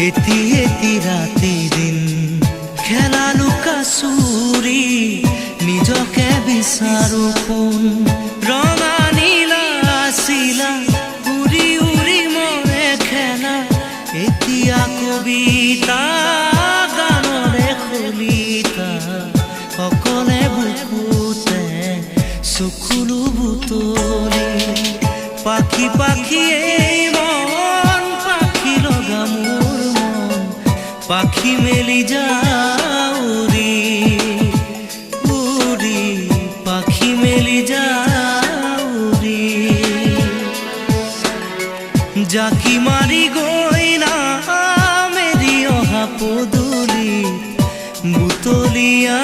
এটি এটি ৰাতি দিন খেলা লুকা চুৰি নিজকে বিচাৰো কোন ৰঙা নীলা আছিলা উৰি উৰি মৰে খেলা এতিয়া কবিতা গানৰে খলিতা অকলে বুকুতে চকুলো বুটলি পাখি পাখি এই মন পাখি লগা মোৰ মন পাখি মেলি যাউৰি উৰি পাখি মেলি যাউৰি জাকি মাৰি গৈ না মেলি অহা পদূলি বুটলিয়া